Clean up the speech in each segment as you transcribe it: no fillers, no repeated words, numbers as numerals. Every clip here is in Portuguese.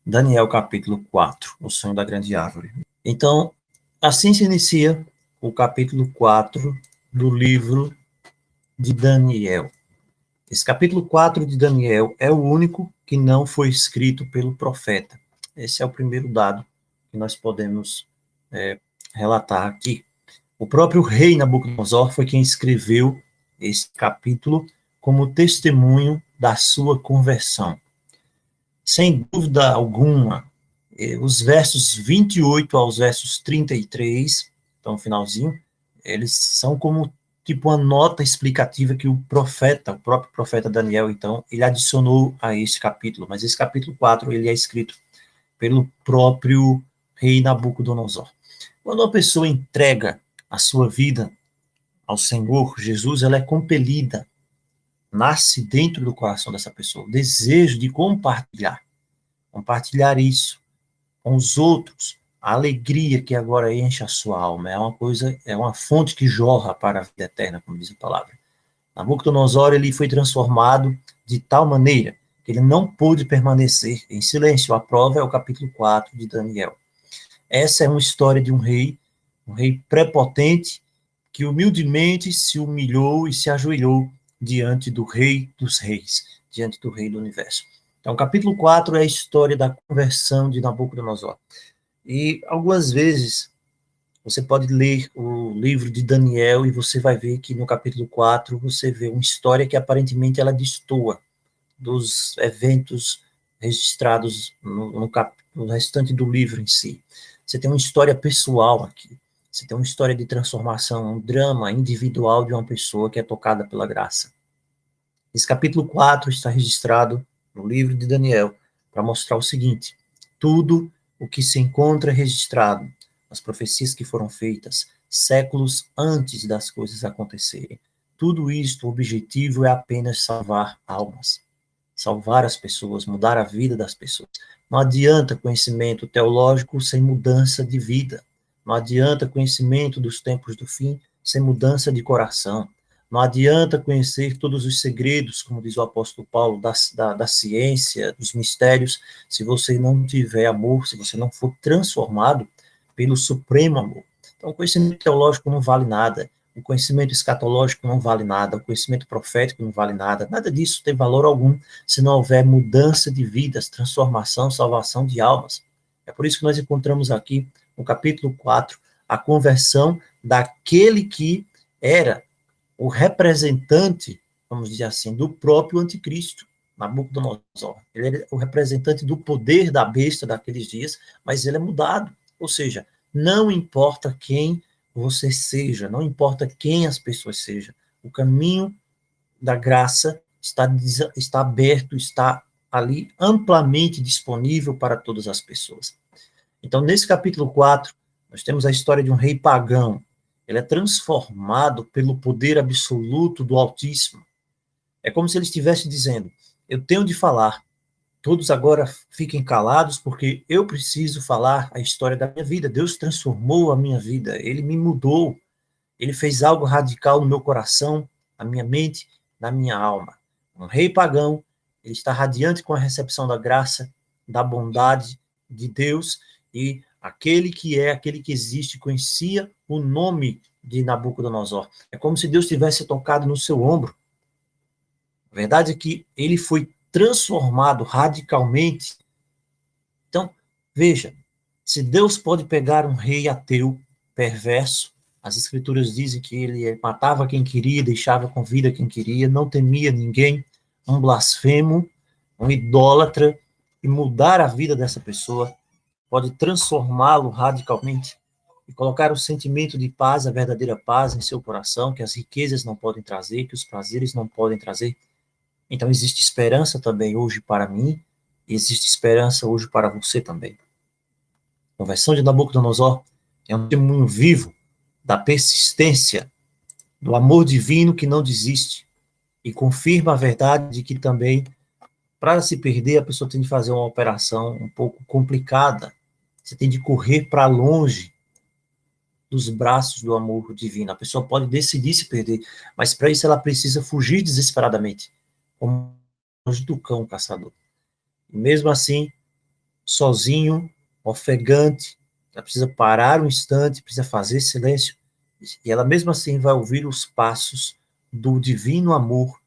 Daniel capítulo 4, o sonho da grande árvore. Então, assim se inicia o capítulo 4 do livro de Daniel. Esse capítulo 4 de Daniel é o único que não foi escrito pelo profeta. Esse é o primeiro dado que nós podemos relatar aqui. O próprio rei Nabucodonosor foi quem escreveu esse capítulo como testemunho da sua conversão. Sem dúvida alguma, os versos 28 aos versos 33, então o finalzinho, eles são como tipo uma nota explicativa que o próprio profeta Daniel, então, ele adicionou a esse capítulo, mas esse capítulo 4, ele é escrito pelo próprio rei Nabucodonosor. Quando uma pessoa entrega a sua vida ao Senhor Jesus, ela é compelida, nasce dentro do coração dessa pessoa, o desejo de compartilhar isso com os outros, a alegria que agora enche a sua alma, é uma fonte que jorra para a vida eterna, como diz a palavra. Nabucodonosor, ele foi transformado de tal maneira que ele não pôde permanecer em silêncio. A prova é o capítulo 4 de Daniel. Essa é uma história de um rei prepotente, que humildemente se humilhou e se ajoelhou diante do rei dos reis, diante do rei do universo. Então, o capítulo 4 é a história da conversão de Nabucodonosor. E algumas vezes você pode ler o livro de Daniel e você vai ver que no capítulo 4 você vê uma história que aparentemente ela destoa dos eventos registrados no restante do livro em si. Você tem uma história pessoal aqui. Você tem uma história de transformação, um drama individual de uma pessoa que é tocada pela graça. Esse capítulo 4 está registrado no livro de Daniel para mostrar o seguinte: tudo o que se encontra registrado, as profecias que foram feitas séculos antes das coisas acontecerem, tudo isto, o objetivo é apenas salvar almas, salvar as pessoas, mudar a vida das pessoas. Não adianta conhecimento teológico sem mudança de vida. Não adianta conhecimento dos tempos do fim sem mudança de coração. Não adianta conhecer todos os segredos, como diz o apóstolo Paulo, da ciência, dos mistérios, se você não tiver amor, se você não for transformado pelo supremo amor. Então, o conhecimento teológico não vale nada, o conhecimento escatológico não vale nada, o conhecimento profético não vale nada, nada disso tem valor algum se não houver mudança de vidas, transformação, salvação de almas. É por isso que nós encontramos aqui, no capítulo 4, a conversão daquele que era o representante, vamos dizer assim, do próprio anticristo, Nabucodonosor. Ele era o representante do poder da besta daqueles dias, mas ele é mudado. Ou seja, não importa quem você seja, não importa quem as pessoas sejam, o caminho da graça está aberto, está ali amplamente disponível para todas as pessoas. Então, nesse capítulo 4, nós temos a história de um rei pagão. Ele é transformado pelo poder absoluto do Altíssimo. É como se ele estivesse dizendo: eu tenho de falar, todos agora fiquem calados, porque eu preciso falar a história da minha vida. Deus transformou a minha vida, ele me mudou, ele fez algo radical no meu coração, na minha mente, na minha alma. Um rei pagão, ele está radiante com a recepção da graça, da bondade de Deus, e aquele que existe, conhecia o nome de Nabucodonosor. É como se Deus tivesse tocado no seu ombro. A verdade é que ele foi transformado radicalmente. Então, veja, se Deus pode pegar um rei ateu, perverso, as escrituras dizem que ele matava quem queria, deixava com vida quem queria, não temia ninguém, um blasfemo, um idólatra, e mudar a vida dessa pessoa, pode transformá-lo radicalmente e colocar o sentimento de paz, a verdadeira paz em seu coração, que as riquezas não podem trazer, que os prazeres não podem trazer. Então existe esperança também hoje para mim, e existe esperança hoje para você também. A conversão de Nabucodonosor é um testemunho vivo da persistência, do amor divino que não desiste, e confirma a verdade de que também, para se perder, a pessoa tem de fazer uma operação um pouco complicada. Você tem de correr para longe dos braços do amor divino. A pessoa pode decidir se perder, mas para isso ela precisa fugir desesperadamente, como do cão caçador. E mesmo assim, sozinho, ofegante, ela precisa parar um instante, precisa fazer silêncio, e ela mesmo assim vai ouvir os passos do divino amor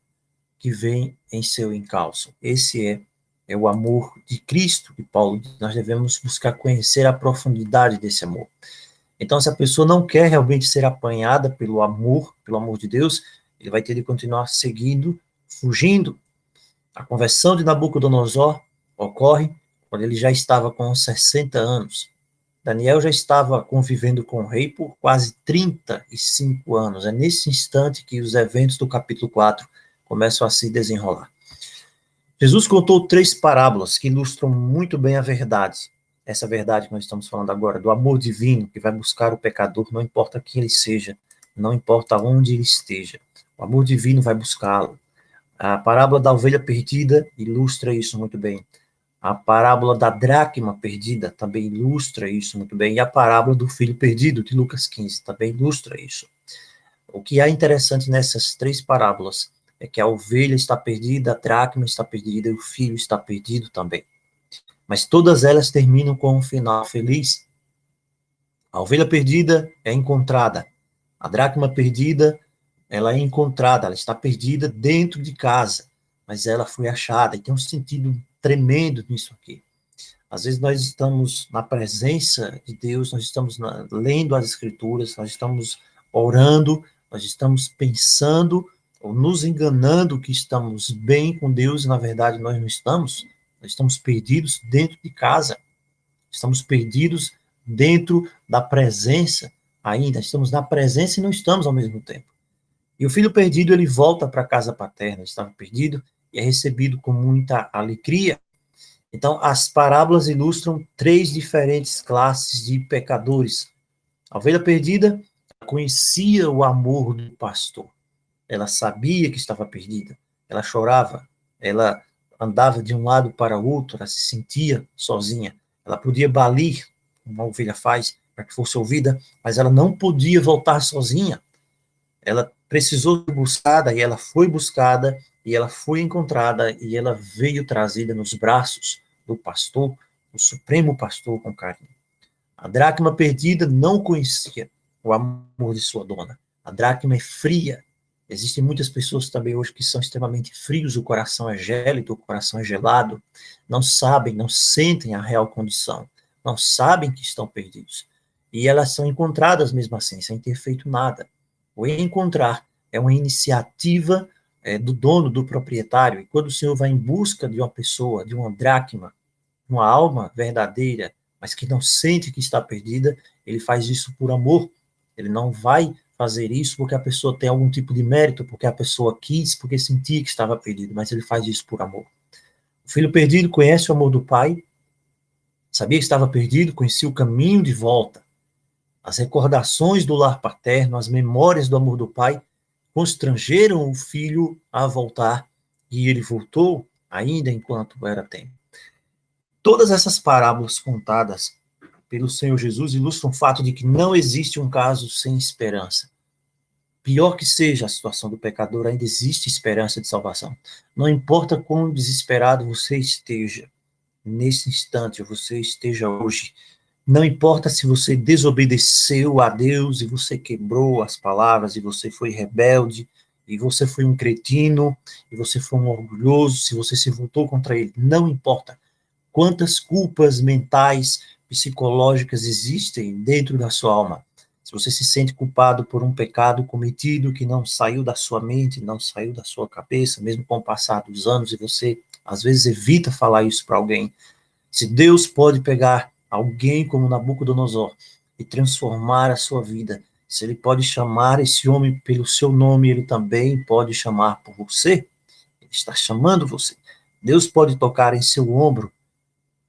que vem em seu encalço. Esse é o amor de Cristo, que Paulo diz. Nós devemos buscar conhecer a profundidade desse amor. Então, se a pessoa não quer realmente ser apanhada pelo amor de Deus, ele vai ter de continuar seguindo, fugindo. A conversão de Nabucodonosor ocorre quando ele já estava com 60 anos. Daniel já estava convivendo com o rei por quase 35 anos. É nesse instante que os eventos do capítulo 4 começam a se desenrolar. Jesus contou 3 parábolas que ilustram muito bem a verdade. Essa verdade que nós estamos falando agora, do amor divino que vai buscar o pecador, não importa quem ele seja, não importa onde ele esteja. O amor divino vai buscá-lo. A parábola da ovelha perdida ilustra isso muito bem. A parábola da dracma perdida também ilustra isso muito bem. E a parábola do filho perdido, de Lucas 15, também ilustra isso. O que é interessante nessas 3 parábolas é que a ovelha está perdida, a dracma está perdida e o filho está perdido também. Mas todas elas terminam com um final feliz. A ovelha perdida é encontrada. A dracma perdida, ela é encontrada, ela está perdida dentro de casa, mas ela foi achada. E tem um sentido tremendo nisso aqui. Às vezes nós estamos na presença de Deus, nós estamos lendo as Escrituras, nós estamos orando, nós estamos pensando ou nos enganando que estamos bem com Deus, e na verdade nós não estamos. Nós estamos perdidos dentro de casa. Estamos perdidos dentro da presença ainda. Estamos na presença e não estamos ao mesmo tempo. E o filho perdido, ele volta para a casa paterna, estava perdido, e é recebido com muita alegria. Então, as parábolas ilustram 3 diferentes classes de pecadores. A ovelha perdida conhecia o amor do pastor. Ela sabia que estava perdida. Ela chorava. Ela andava de um lado para o outro. Ela se sentia sozinha. Ela podia balir, como a ovelha faz, para que fosse ouvida, mas ela não podia voltar sozinha. Ela precisou ser buscada, e ela foi buscada, e ela foi encontrada, e ela veio trazida nos braços do pastor, o supremo pastor, com carinho. A dracma perdida não conhecia o amor de sua dona. A dracma é fria. Existem muitas pessoas também hoje que são extremamente frios, o coração é gélido, o coração é gelado, não sabem, não sentem a real condição, não sabem que estão perdidos. E elas são encontradas mesmo assim, sem ter feito nada. O encontrar é uma iniciativa do dono, do proprietário, e quando o Senhor vai em busca de uma pessoa, de uma dracma, uma alma verdadeira, mas que não sente que está perdida, ele faz isso por amor. Ele não vai fazer isso porque a pessoa tem algum tipo de mérito, porque a pessoa quis, porque sentia que estava perdido, mas ele faz isso por amor. O filho perdido conhece o amor do pai, sabia que estava perdido, conhecia o caminho de volta. As recordações do lar paterno, as memórias do amor do pai, constrangeram o filho a voltar, e ele voltou ainda enquanto era tempo. Todas essas parábolas contadas pelo Senhor Jesus ilustram o fato de que não existe um caso sem esperança. Pior que seja a situação do pecador, ainda existe esperança de salvação. Não importa quão desesperado você esteja nesse instante, ou você esteja hoje, não importa se você desobedeceu a Deus e você quebrou as palavras, e você foi rebelde, e você foi um cretino, e você foi um orgulhoso, se você se voltou contra ele, não importa quantas culpas mentais, psicológicas existem dentro da sua alma. Se você se sente culpado por um pecado cometido que não saiu da sua mente, não saiu da sua cabeça, mesmo com o passar dos anos, e você às vezes evita falar isso para alguém, se Deus pode pegar alguém como Nabucodonosor e transformar a sua vida, se ele pode chamar esse homem pelo seu nome, ele também pode chamar por você. Ele está chamando você. Deus pode tocar em seu ombro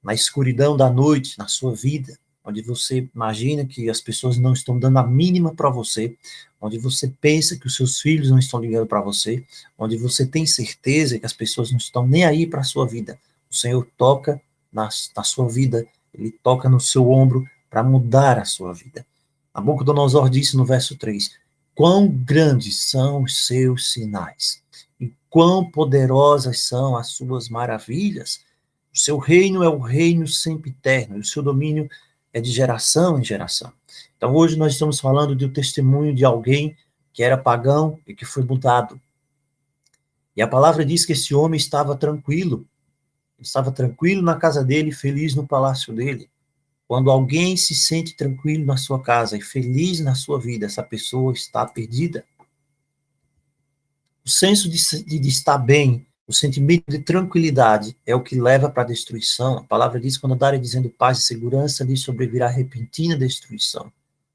na escuridão da noite, na sua vida, onde você imagina que as pessoas não estão dando a mínima para você, onde você pensa que os seus filhos não estão ligando para você, onde você tem certeza que as pessoas não estão nem aí para a sua vida. O Senhor toca na sua vida, ele toca no seu ombro para mudar a sua vida. Nabucodonosor disse no verso 3, quão grandes são os seus sinais, e quão poderosas são as suas maravilhas. O seu reino é o reino sempre eterno, e o seu domínio é de geração em geração. Então, hoje nós estamos falando do testemunho de alguém que era pagão e que foi mudado. E a palavra diz que esse homem estava tranquilo na casa dele, feliz no palácio dele. Quando alguém se sente tranquilo na sua casa e feliz na sua vida, essa pessoa está perdida. O senso de estar bem, o sentimento de tranquilidade é o que leva para a destruição. A palavra diz, quando andarem dizendo paz e segurança, lhe sobrevirá repentina destruição.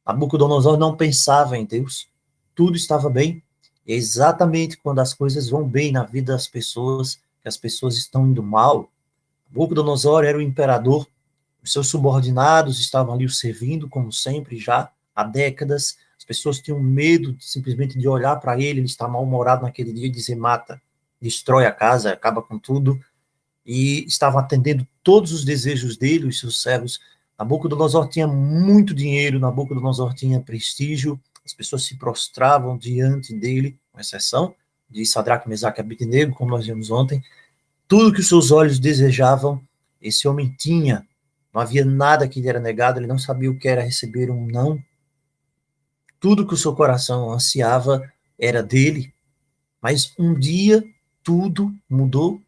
Nabucodonosor não pensava em Deus, tudo estava bem. E é exatamente quando as coisas vão bem na vida das pessoas, que as pessoas estão indo mal. Nabucodonosor era o imperador, os seus subordinados estavam ali o servindo, como sempre, já há décadas. As pessoas tinham medo simplesmente de olhar para ele está mal-humorado naquele dia e dizer mata, destrói a casa, acaba com tudo. E estavam atendendo todos os desejos dele, os seus servos. Nabucodonosor tinha muito dinheiro, Nabucodonosor tinha prestígio, as pessoas se prostravam diante dele, com exceção de Sadraque, Mesaque e Abednego, como nós vimos ontem. Tudo que os seus olhos desejavam, esse homem tinha. Não havia nada que lhe era negado, ele não sabia o que era receber um não. Tudo que o seu coração ansiava era dele, mas um dia tudo mudou.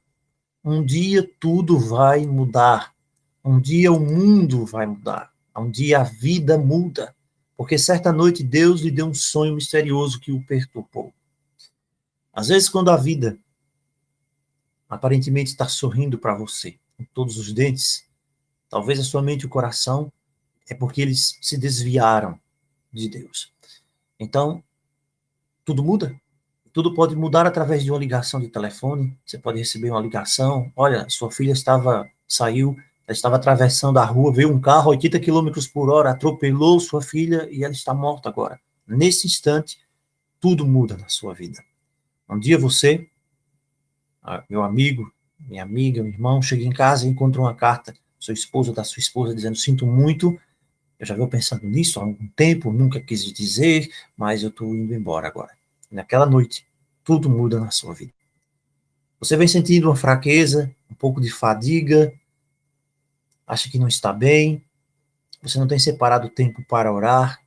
Um dia tudo vai mudar. Um dia o mundo vai mudar. Um dia a vida muda. Porque certa noite Deus lhe deu um sonho misterioso que o perturbou. Às vezes, quando a vida aparentemente está sorrindo para você, com todos os dentes, talvez a sua mente e o coração é porque eles se desviaram de Deus. Então, tudo muda. Tudo pode mudar através de uma ligação de telefone. Você pode receber uma ligação. Olha, sua filha saiu, ela estava atravessando a rua, veio um carro a 80 quilômetros por hora, atropelou sua filha e ela está morta agora. Nesse instante, tudo muda na sua vida. Um dia você, meu amigo, minha amiga, meu irmão, chega em casa e encontra uma carta da sua esposa, dizendo, sinto muito, eu já venho pensando nisso há algum tempo, nunca quis dizer, mas eu estou indo embora agora. Naquela noite, tudo muda na sua vida. Você vem sentindo uma fraqueza, um pouco de fadiga, acha que não está bem, você não tem separado tempo para orar,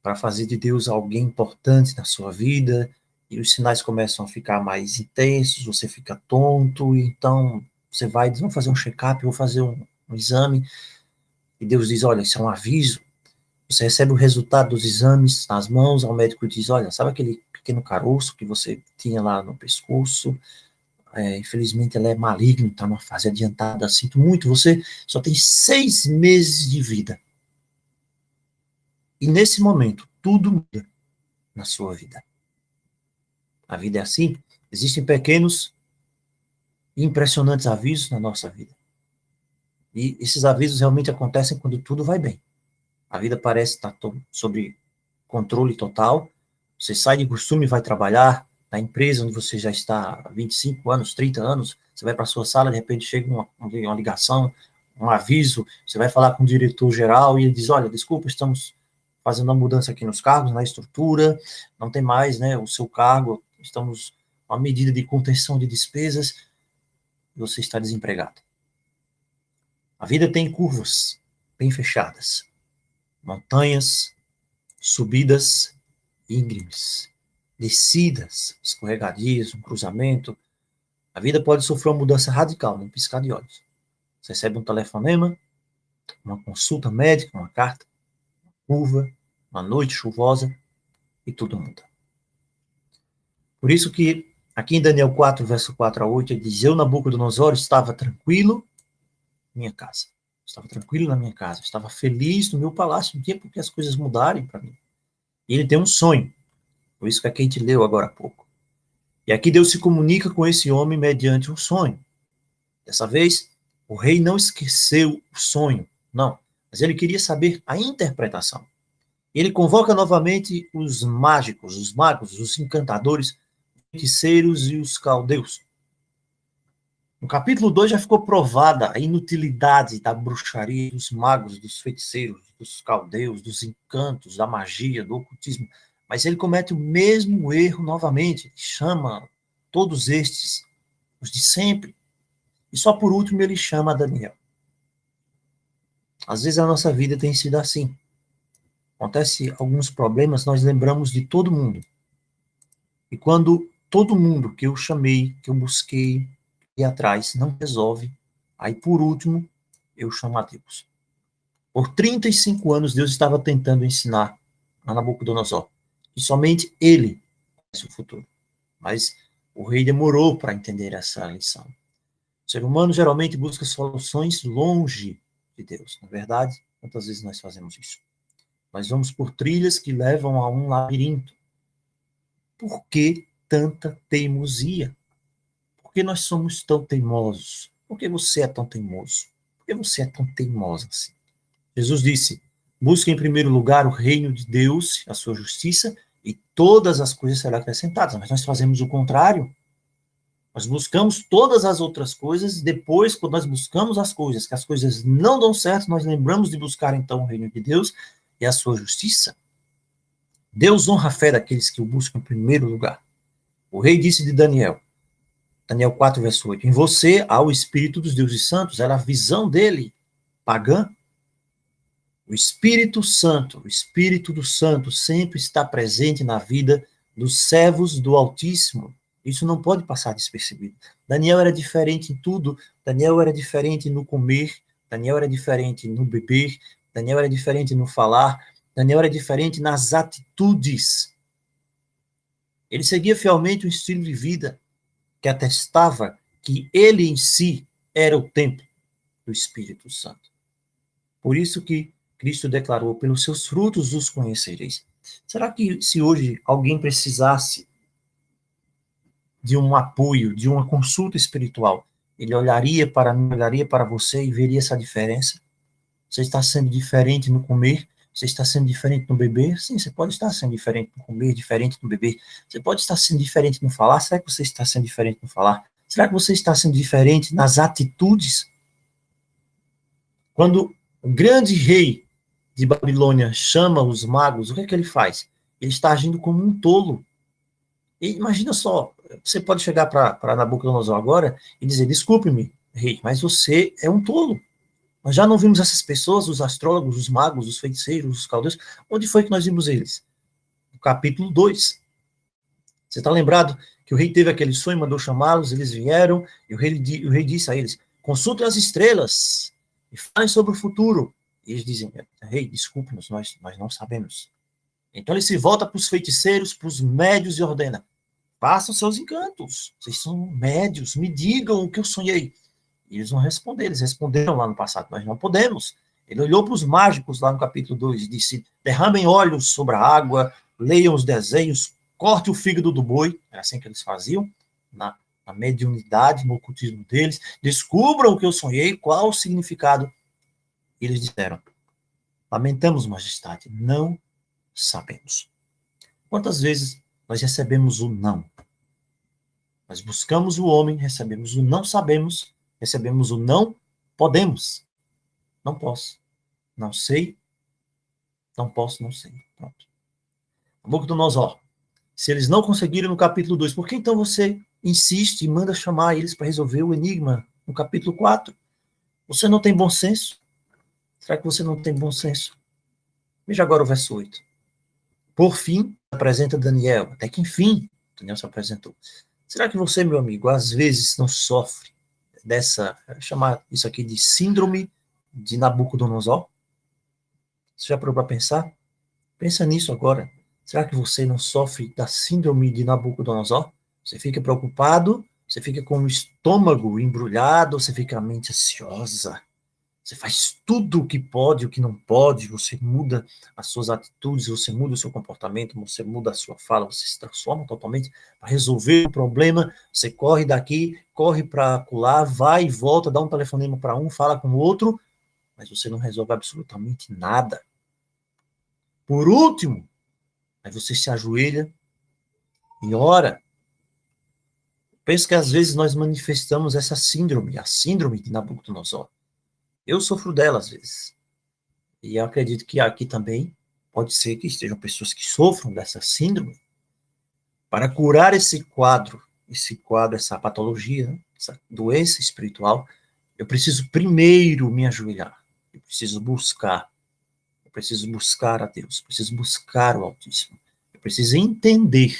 para fazer de Deus alguém importante na sua vida, e os sinais começam a ficar mais intensos, você fica tonto, e então você vai, vamos fazer um check-up, vou fazer um exame, e Deus diz, olha, isso é um aviso. Você recebe o resultado dos exames nas mãos, o médico diz, olha, sabe aquele pequeno caroço que você tinha lá no pescoço? Infelizmente ela é maligna, está numa fase adiantada, sinto muito, você só tem 6 meses de vida. E nesse momento, tudo muda na sua vida. A vida é assim, existem pequenos e impressionantes avisos na nossa vida. E esses avisos realmente acontecem quando tudo vai bem. A vida parece estar sob controle total, você sai de costume e vai trabalhar na empresa onde você já está há 25 anos, 30 anos, você vai para a sua sala, de repente chega uma ligação, um aviso, você vai falar com o diretor-geral e ele diz, olha, desculpa, estamos fazendo uma mudança aqui nos cargos, na estrutura, não tem mais, né, o seu cargo, estamos com uma medida de contenção de despesas, e você está desempregado. A vida tem curvas bem fechadas, montanhas, subidas íngremes, descidas, escorregadias, um cruzamento. A vida pode sofrer uma mudança radical num piscar de olhos. Você recebe um telefonema, uma consulta médica, uma carta, uma curva, uma noite chuvosa e tudo muda. Por isso que aqui em Daniel 4, verso 4 a 8, ele diz, eu, Nabucodonosor, estava tranquilo na minha casa. Estava tranquilo na minha casa. Estava feliz no meu palácio. Não tinha porque as coisas mudarem para mim. E ele tem um sonho. Por isso que aqui a gente leu agora há pouco. E aqui Deus se comunica com esse homem mediante um sonho. Dessa vez, o rei não esqueceu o sonho, não, mas ele queria saber a interpretação. Ele convoca novamente os mágicos, os magos, os encantadores, os feiticeiros e os caldeus. No capítulo 2 já ficou provada a inutilidade da bruxaria dos magos, dos feiticeiros, dos caldeus, dos encantos, da magia, do ocultismo. Mas ele comete o mesmo erro novamente. Ele chama todos estes, os de sempre. E só por último ele chama Daniel. Às vezes a nossa vida tem sido assim. Acontece alguns problemas, nós lembramos de todo mundo. E quando todo mundo que eu chamei, que eu busquei, ir atrás, não resolve, aí por último eu chamo a Deus. Por 35 anos Deus estava tentando ensinar a Nabucodonosor. E somente ele conhece o futuro. Mas o rei demorou para entender essa lição. O ser humano geralmente busca soluções longe de Deus. Na verdade, quantas vezes nós fazemos isso? Nós vamos por trilhas que levam a um labirinto. Por que tanta teimosia? Por que nós somos tão teimosos? Por que você é tão teimoso? Por que você é tão teimosa assim? Jesus disse, busque em primeiro lugar o reino de Deus, a sua justiça, e todas as coisas serão acrescentadas. Mas nós fazemos o contrário. Nós buscamos todas as outras coisas, e depois, quando nós buscamos as coisas, que as coisas não dão certo, nós lembramos de buscar então o reino de Deus e a sua justiça. Deus honra a fé daqueles que o buscam em primeiro lugar. O rei disse de Daniel, Daniel 4, verso 8, em você há o Espírito dos deuses santos, era a visão dele, pagã. O Espírito Santo, o Espírito do Santo sempre está presente na vida dos servos do Altíssimo. Isso não pode passar despercebido. Daniel era diferente em tudo. Daniel era diferente no comer. Daniel era diferente no beber. Daniel era diferente no falar. Daniel era diferente nas atitudes. Ele seguia fielmente um estilo de vida que atestava que ele em si era o templo do Espírito Santo. Por isso que Cristo declarou, pelos seus frutos os conhecereis. Será que se hoje alguém precisasse de um apoio, de uma consulta espiritual, ele olharia para mim, olharia para você e veria essa diferença? Você está sendo diferente no comer? Você está sendo diferente no beber? Sim, você pode estar sendo diferente no comer, diferente no beber. Você pode estar sendo diferente no falar. Será que você está sendo diferente no falar? Será que você está sendo diferente nas atitudes? Quando o grande rei de Babilônia chama os magos, o que é que ele faz? Ele está agindo como um tolo. E imagina só, você pode chegar para Nabucodonosor agora e dizer, desculpe-me, rei, mas você é um tolo. Nós já não vimos essas pessoas, os astrólogos, os magos, os feiticeiros, os caldeus. Onde foi que nós vimos eles? No capítulo 2. Você está lembrado que o rei teve aquele sonho, mandou chamá-los, eles vieram, e o rei disse a eles, consultem as estrelas e falem sobre o futuro. E eles dizem, rei, desculpe-nos, nós não sabemos. Então ele se volta para os feiticeiros, para os médios e ordena, façam seus encantos, vocês são médios, me digam o que eu sonhei. E eles vão responder, eles responderam lá no passado, nós não podemos. Ele olhou para os mágicos lá no capítulo 2 e disse, derramem óleos sobre a água, leiam os desenhos, corte o fígado do boi, era assim que eles faziam, na mediunidade, no ocultismo deles, descubram o que eu sonhei, qual o significado. E eles disseram, lamentamos, majestade, não sabemos. Quantas vezes nós recebemos o não? Nós buscamos o homem, recebemos o não sabemos, recebemos o não podemos. Não posso. Não sei. Não posso, não sei. Pronto. Nabucodonosor, se eles não conseguiram no capítulo 2, por que então você insiste e manda chamar eles para resolver o enigma no capítulo 4? Você não tem bom senso? Será que você não tem bom senso? Veja agora o verso 8. Por fim, apresenta Daniel. Até que enfim, Daniel se apresentou. Será que você, meu amigo, às vezes não sofre dessa, chamar isso aqui de síndrome de Nabucodonosor? Você já parou para pensar? Pensa nisso agora. Será que você não sofre da síndrome de Nabucodonosor? Você fica preocupado, você fica com o estômago embrulhado, você fica a mente ansiosa. Você faz tudo o que pode, o que não pode, você muda as suas atitudes, você muda o seu comportamento, você muda a sua fala, você se transforma totalmente para resolver o problema. Você corre daqui, corre para lá, vai e volta, dá um telefonema para um, fala com o outro, mas você não resolve absolutamente nada. Por último, aí você se ajoelha e ora. Penso que às vezes nós manifestamos essa síndrome, a síndrome de Nabucodonosor. Eu sofro dela às vezes. E eu acredito que aqui também pode ser que estejam pessoas que sofram dessa síndrome. Para curar esse quadro, essa patologia, né? essa doença espiritual, eu preciso primeiro me ajoelhar. Eu preciso buscar a Deus, eu preciso buscar o Altíssimo. Eu preciso entender,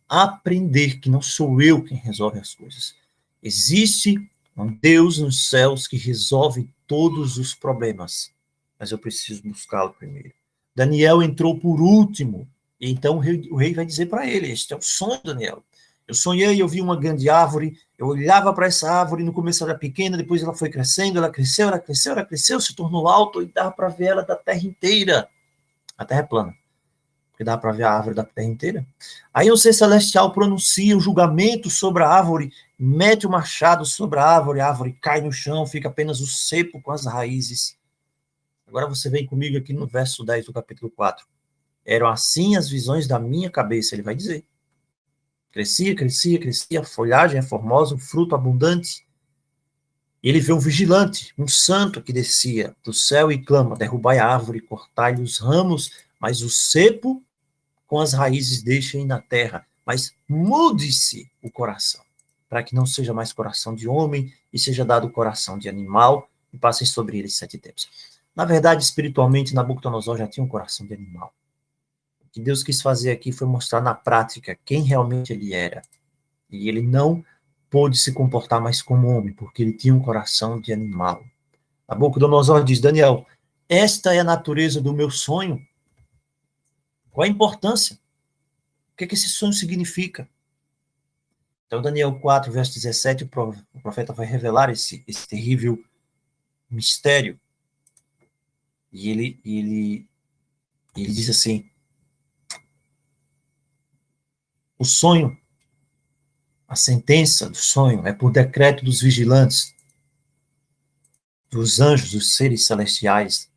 aprender que não sou eu quem resolve as coisas. Existe um Deus nos céus que resolve todos os problemas, mas eu preciso buscá-lo primeiro. Daniel entrou por último, e então o rei vai dizer para ele, este é o sonho, Daniel. Eu sonhei, eu vi uma grande árvore, eu olhava para essa árvore, no começo era pequena, depois ela foi crescendo, ela cresceu, se tornou alta, e dava para ver ela da terra inteira. A terra é plana, porque dá para ver a árvore da terra inteira. Aí o ser celestial pronuncia o julgamento sobre a árvore, mete o machado sobre a árvore cai no chão, fica apenas o cepo com as raízes. Agora você vem comigo aqui no verso 10 do capítulo 4. Eram assim as visões da minha cabeça, ele vai dizer. Crescia, a folhagem é formosa, o fruto abundante. E ele vê um vigilante, um santo que descia do céu e clama, derrubai a árvore, cortai-lhe os ramos, mas o cepo com as raízes deixem na terra. Mas mude-se o coração, para que não seja mais coração de homem, e seja dado o coração de animal, e passem sobre ele 7 tempos. Na verdade, espiritualmente, Nabucodonosor já tinha um coração de animal. O que Deus quis fazer aqui foi mostrar na prática quem realmente ele era. E ele não pôde se comportar mais como homem, porque ele tinha um coração de animal. Nabucodonosor diz, Daniel, esta é a natureza do meu sonho. Qual a importância? O que esse sonho significa? Então, Daniel 4, verso 17, o profeta vai revelar esse terrível mistério. E ele diz assim, o sonho, a sentença do sonho é por decreto dos vigilantes, dos anjos, dos seres celestiais,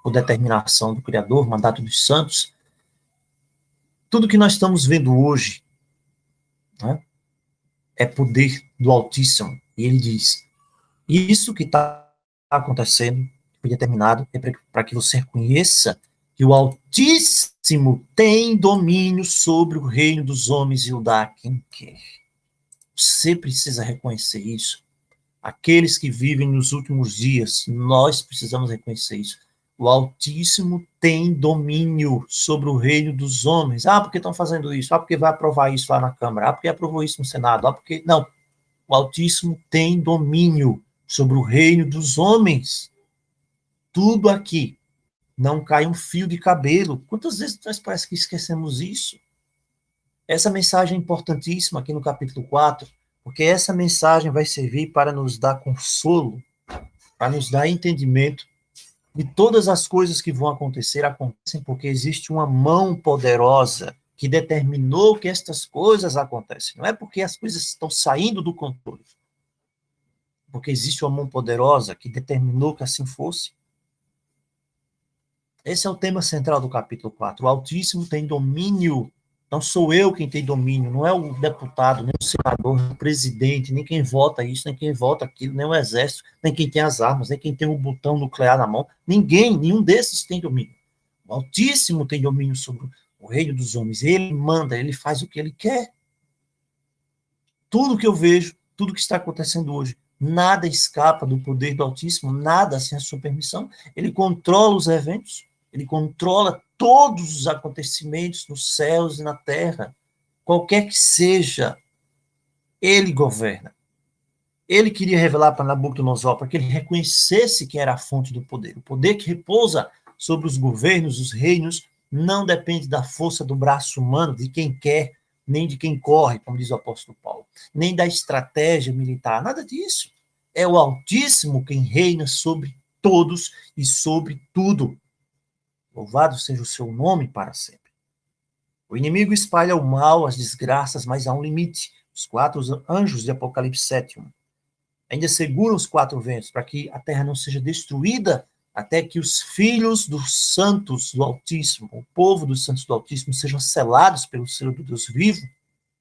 por determinação do Criador, mandato dos santos. Tudo que nós estamos vendo hoje, né, é poder do Altíssimo. E ele diz, isso que está acontecendo, foi determinado, é para que você reconheça que o Altíssimo tem domínio sobre o reino dos homens e o dá a quem quer. Você precisa reconhecer isso. Aqueles que vivem nos últimos dias, nós precisamos reconhecer isso. O Altíssimo tem domínio sobre o reino dos homens. Ah, porque estão fazendo isso? Ah, porque vai aprovar isso lá na Câmara? Ah, porque aprovou isso no Senado? Ah, porque... Não. O Altíssimo tem domínio sobre o reino dos homens. Tudo aqui. Não cai um fio de cabelo. Quantas vezes nós parece que esquecemos isso? Essa mensagem é importantíssima aqui no capítulo 4, porque essa mensagem vai servir para nos dar consolo, para nos dar entendimento de todas as coisas que vão acontecer, acontecem porque existe uma mão poderosa que determinou que estas coisas acontecem. Não é porque as coisas estão saindo do controle, porque existe uma mão poderosa que determinou que assim fosse. Esse é o tema central do capítulo 4. O Altíssimo tem domínio. Não sou eu quem tem domínio, não é o deputado, nem o senador, nem o presidente, nem quem vota isso, nem quem vota aquilo, nem o exército, nem quem tem as armas, nem quem tem o botão nuclear na mão. Ninguém, nenhum desses tem domínio. O Altíssimo tem domínio sobre o reino dos homens. Ele manda, ele faz o que ele quer. Tudo que eu vejo, tudo que está acontecendo hoje, nada escapa do poder do Altíssimo, nada sem a sua permissão. Ele controla os eventos, ele controla todos os acontecimentos nos céus e na terra. Qualquer que seja, ele governa. Ele queria revelar para Nabucodonosor, para que ele reconhecesse que era a fonte do poder. O poder que repousa sobre os governos, os reinos, não depende da força do braço humano, de quem quer, nem de quem corre, como diz o apóstolo Paulo, nem da estratégia militar, nada disso. É o Altíssimo quem reina sobre todos e sobre tudo. Louvado seja o seu nome para sempre. O inimigo espalha o mal, as desgraças, mas há um limite. Os 4 anjos de Apocalipse 7:1 ainda seguram os 4 ventos para que a terra não seja destruída até que os filhos dos santos do Altíssimo, o povo dos santos do Altíssimo, sejam selados pelo selo do Deus vivo.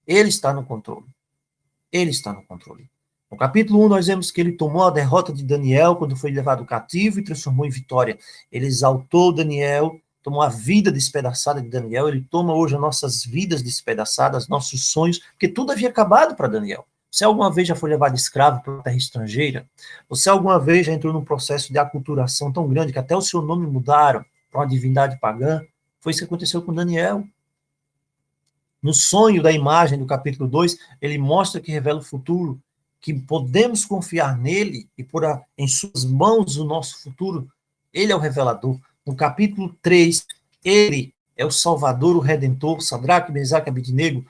Ele está no controle. Ele está no controle. No capítulo 1, nós vemos que ele tomou a derrota de Daniel quando foi levado cativo e transformou em vitória. Ele exaltou Daniel, tomou a vida despedaçada de Daniel, ele toma hoje as nossas vidas despedaçadas, nossos sonhos, porque tudo havia acabado para Daniel. Você alguma vez já foi levado escravo para uma terra estrangeira? Você alguma vez já entrou num processo de aculturação tão grande que até o seu nome mudaram para uma divindade pagã? Foi isso que aconteceu com Daniel. No sonho da imagem do capítulo 2, ele mostra que revela o futuro, que podemos confiar nele e pôr em suas mãos o nosso futuro. Ele é o revelador. No capítulo 3, ele é o Salvador, o Redentor. Sadraque, Mesaque e Abednego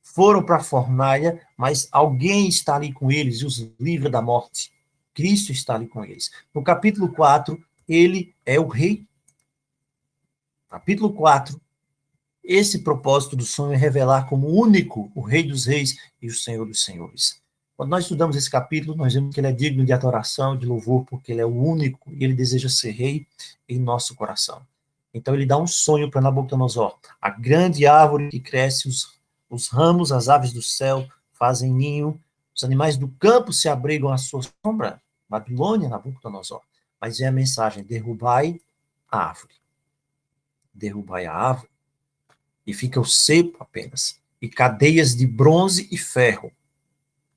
foram para a fornalha, mas alguém está ali com eles e os livra da morte. Cristo está ali com eles. No capítulo 4, ele é o rei. Capítulo 4, esse propósito do sonho é revelar como único o Rei dos Reis e o Senhor dos Senhores. Quando nós estudamos esse capítulo, nós vemos que ele é digno de adoração, de louvor, porque ele é o único e ele deseja ser rei em nosso coração. Então ele dá um sonho para Nabucodonosor. A grande árvore que cresce, os ramos, as aves do céu fazem ninho, os animais do campo se abrigam à sua sombra. Babilônia, Nabucodonosor. Mas é a mensagem: derrubai a árvore. Derrubai a árvore e fica o cepo apenas, e cadeias de bronze e ferro.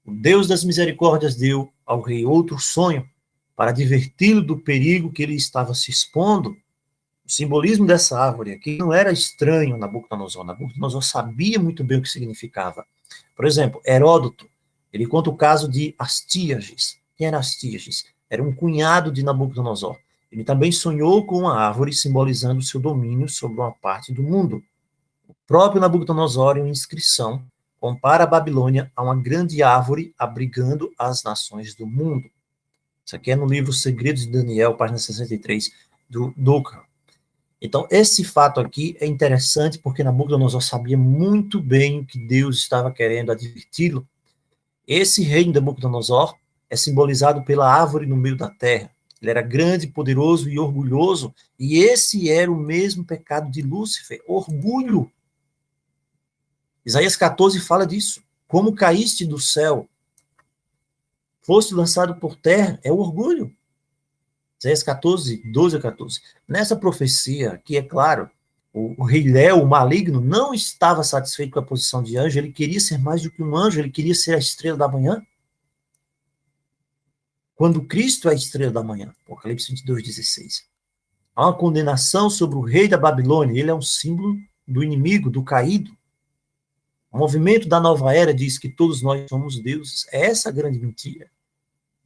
O Deus das misericórdias deu ao rei outro sonho para adverti-lo do perigo que ele estava se expondo. O simbolismo dessa árvore aqui não era estranho a Nabucodonosor. Nabucodonosor sabia muito bem o que significava. Por exemplo, Heródoto, ele conta o caso de Astíages. Quem era Astíages? Era um cunhado de Nabucodonosor. Ele também sonhou com uma árvore simbolizando o seu domínio sobre uma parte do mundo. O próprio Nabucodonosor, em uma inscrição, compara a Babilônia a uma grande árvore abrigando as nações do mundo. Isso aqui é no livro Segredos de Daniel, página 63, do Duca. Então, esse fato aqui é interessante porque Nabucodonosor sabia muito bem o que Deus estava querendo adverti-lo. Esse rei Nabucodonosor é simbolizado pela árvore no meio da terra. Ele era grande, poderoso e orgulhoso, e esse era o mesmo pecado de Lúcifer, orgulho. Isaías 14 fala disso. Como caíste do céu, foste lançado por terra, é o orgulho. Isaías 14, 12 a 14. Nessa profecia, que é claro, o rei Léo, o maligno, não estava satisfeito com a posição de anjo, ele queria ser mais do que um anjo, ele queria ser a estrela da manhã. Quando Cristo é a estrela da manhã, Apocalipse 22, 16. Há uma condenação sobre o rei da Babilônia, ele é um símbolo do inimigo, do caído. O movimento da nova era diz que todos nós somos deuses. É essa a grande mentira.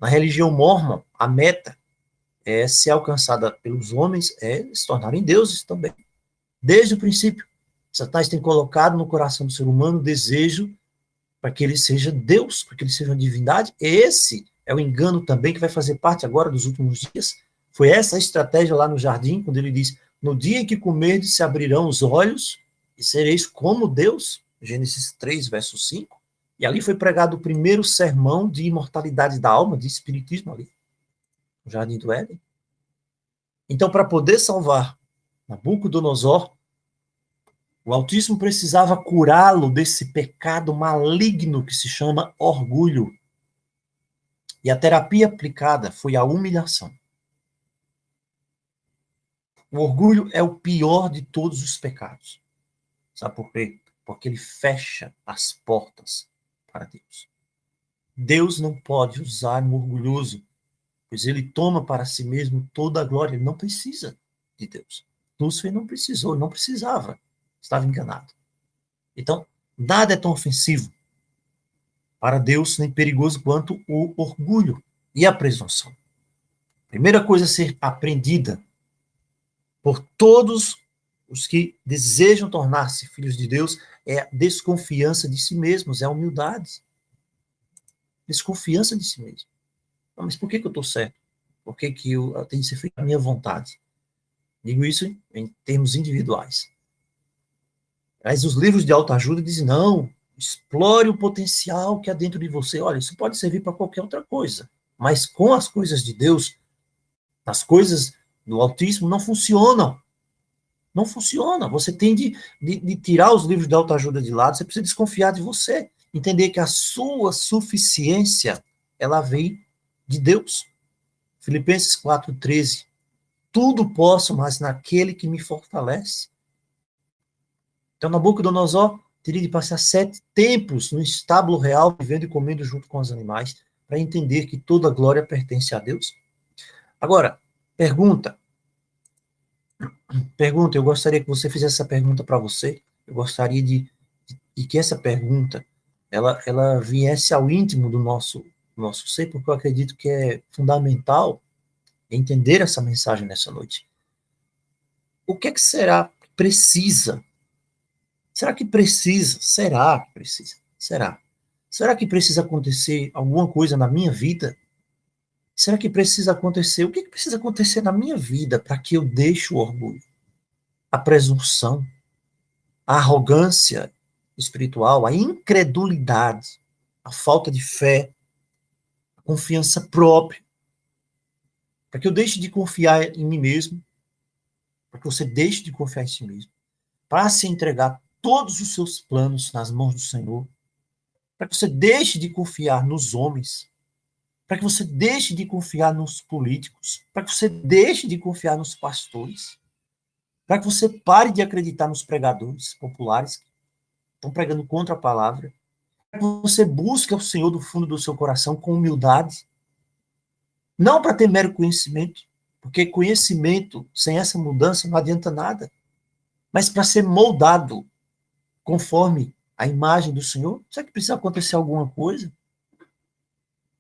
Na religião mórmon, a meta é ser alcançada pelos homens, é se tornarem deuses também. Desde o princípio, Satanás tem colocado no coração do ser humano o desejo para que ele seja Deus, para que ele seja uma divindade. Esse é o engano também que vai fazer parte agora dos últimos dias. Foi essa a estratégia lá no jardim, quando ele diz: no dia em que comerdes se abrirão os olhos e sereis como Deus. Gênesis 3, verso 5. E ali foi pregado o primeiro sermão de imortalidade da alma, de espiritismo ali, no Jardim do Éden. Então, para poder salvar Nabucodonosor, o Altíssimo precisava curá-lo desse pecado maligno que se chama orgulho. E a terapia aplicada foi a humilhação. O orgulho é o pior de todos os pecados. Sabe por quê? Porque ele fecha as portas para Deus. Deus não pode usar um orgulhoso, pois ele toma para si mesmo toda a glória. Ele não precisa de Deus. Lúcifer não precisou, não precisava. Estava enganado. Então, nada é tão ofensivo para Deus nem perigoso quanto o orgulho e a presunção. Primeira coisa a ser aprendida por todos os que desejam tornar-se filhos de Deus é a desconfiança de si mesmos, é a humildade. Desconfiança de si mesmo. Não, mas por que eu estou certo? Por que eu tenho que ser feito a minha vontade? Digo isso em termos individuais. Mas os livros de autoajuda dizem, não, explore o potencial que há dentro de você. Olha, isso pode servir para qualquer outra coisa. Mas com as coisas de Deus, as coisas do Altíssimo não funcionam. Não funciona. Você tem de tirar os livros de autoajuda de lado, você precisa desconfiar de você. Entender que a sua suficiência, ela vem de Deus. Filipenses 4,13. Tudo posso, mas naquele que me fortalece. Então, Nabucodonosor teria de passar 7 tempos no estábulo real, vivendo e comendo junto com os animais, para entender que toda glória pertence a Deus? Agora, pergunta, eu gostaria que você fizesse essa pergunta para você, eu gostaria de que essa pergunta, ela viesse ao íntimo do nosso ser, porque eu acredito que é fundamental entender essa mensagem nessa noite. O que é que será que precisa? Será que precisa? Será que precisa? Será? Será que precisa acontecer alguma coisa na minha vida? Será que precisa acontecer? O que, que precisa acontecer na minha vida para que eu deixe o orgulho, a presunção, a arrogância espiritual, a incredulidade, a falta de fé, a confiança própria, para que eu deixe de confiar em mim mesmo, para que você deixe de confiar em si mesmo, para se entregar todos os seus planos nas mãos do Senhor, para que você deixe de confiar nos homens, para que você deixe de confiar nos políticos, para que você deixe de confiar nos pastores, para que você pare de acreditar nos pregadores populares que estão pregando contra a palavra, para que você busque o Senhor do fundo do seu coração com humildade, não para ter mero conhecimento, porque conhecimento sem essa mudança não adianta nada, mas para ser moldado conforme a imagem do Senhor. Será que precisa acontecer alguma coisa?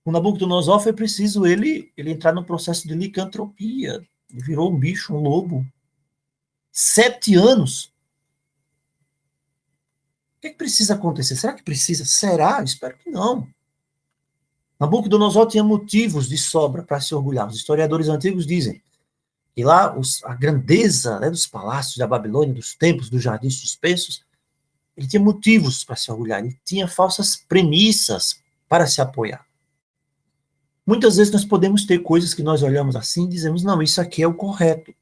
Com Nabucodonosor foi preciso ele entrar no processo de licantropia. Ele virou um bicho, um lobo. 7 anos. O que é que precisa acontecer? Será que precisa? Será? Espero que não. Nabucodonosor tinha motivos de sobra para se orgulhar. Os historiadores antigos dizem que lá a grandeza, né, dos palácios da Babilônia, dos templos, dos jardins suspensos, ele tinha motivos para se orgulhar. Ele tinha falsas premissas para se apoiar. Muitas vezes nós podemos ter coisas que nós olhamos assim e dizemos, não, isso aqui é o correto.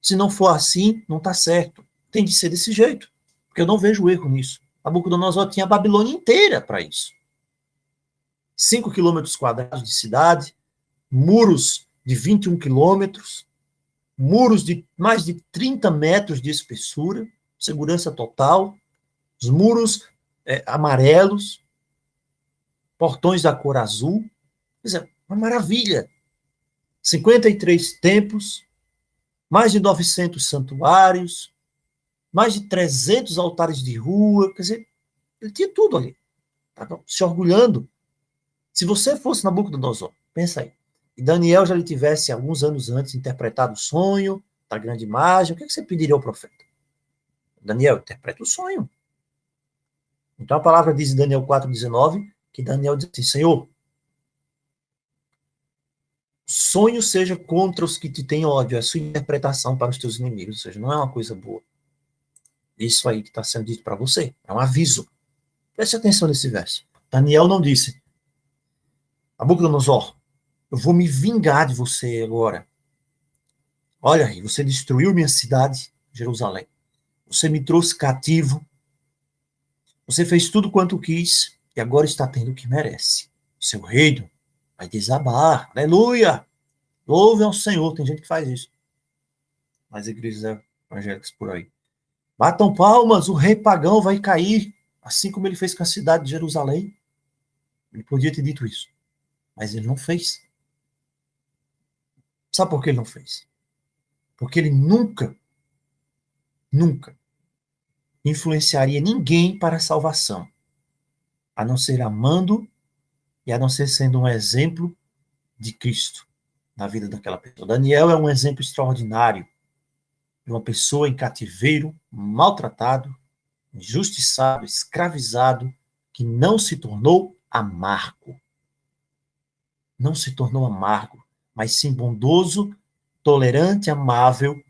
Se não for assim, não está certo. Tem de ser desse jeito, porque eu não vejo erro nisso. Nabucodonosor tinha a Babilônia inteira para isso. 5 quilômetros quadrados de cidade, muros de 21 quilômetros, muros de mais de 30 metros de espessura, segurança total, os muros amarelos, portões da cor azul. Quer dizer, uma maravilha. 53 templos, mais de 900 santuários, mais de 300 altares de rua. Quer dizer, ele tinha tudo ali. Estava se orgulhando. Se você fosse Nabucodonosor, pensa aí, e Daniel já lhe tivesse, alguns anos antes, interpretado o sonho da grande imagem, o que você pediria ao profeta? Daniel, interpreta o sonho. Então a palavra diz em Daniel 4,19, que Daniel diz assim, Senhor, sonho seja contra os que te têm ódio, é a sua interpretação para os teus inimigos, ou seja, não é uma coisa boa. Isso aí que está sendo dito para você, é um aviso. Preste atenção nesse verso. Daniel não disse, Nabucodonosor, eu vou me vingar de você agora. Olha aí, você destruiu minha cidade, Jerusalém. Você me trouxe cativo. Você fez tudo quanto quis e agora está tendo o que merece. O seu reino vai desabar. Aleluia! Louve ao Senhor. Tem gente que faz isso. As igrejas evangélicas por aí. Batam palmas, o rei pagão vai cair, assim como ele fez com a cidade de Jerusalém. Ele podia ter dito isso, mas ele não fez. Sabe por que ele não fez? Porque ele nunca influenciaria ninguém para a salvação, a não ser amando e a não ser sendo um exemplo de Cristo na vida daquela pessoa. Daniel é um exemplo extraordinário de uma pessoa em cativeiro, maltratado, injustiçado, escravizado, que não se tornou amargo. Não se tornou amargo, mas sim bondoso, tolerante, amável,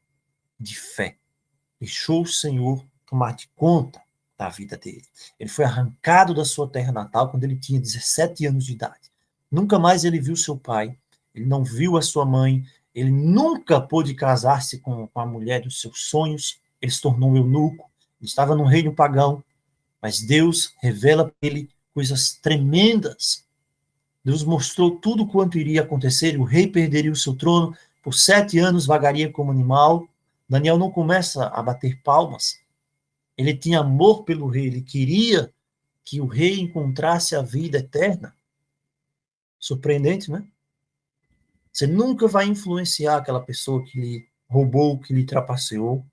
de fé. Deixou o Senhor tomar de conta da vida dele. Ele foi arrancado da sua terra natal quando ele tinha 17 anos de idade. Nunca mais ele viu seu pai, ele não viu a sua mãe, ele nunca pôde casar-se com a mulher dos seus sonhos, ele se tornou um eunuco, ele estava num reino pagão, mas Deus revela para ele coisas tremendas. Deus mostrou tudo quanto iria acontecer, o rei perderia o seu trono, por 7 anos vagaria como animal. Daniel não começa a bater palmas, Ele tinha amor pelo rei, ele queria que o rei encontrasse a vida eterna. Surpreendente, né? Você nunca vai influenciar aquela pessoa que lhe roubou, que lhe trapaceou,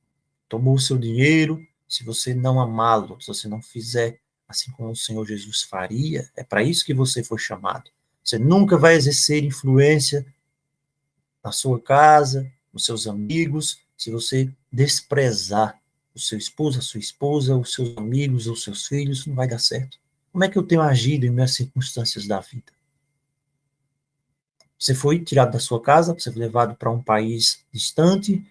tomou o seu dinheiro, se você não amá-lo, se você não fizer assim como o Senhor Jesus faria. É para isso que você foi chamado. Você nunca vai exercer influência na sua casa, nos seus amigos, se você desprezar o seu esposo, a sua esposa, os seus amigos, os seus filhos, não vai dar certo. Como é que eu tenho agido em minhas circunstâncias da vida? Você foi tirado da sua casa, você foi levado para um país distante.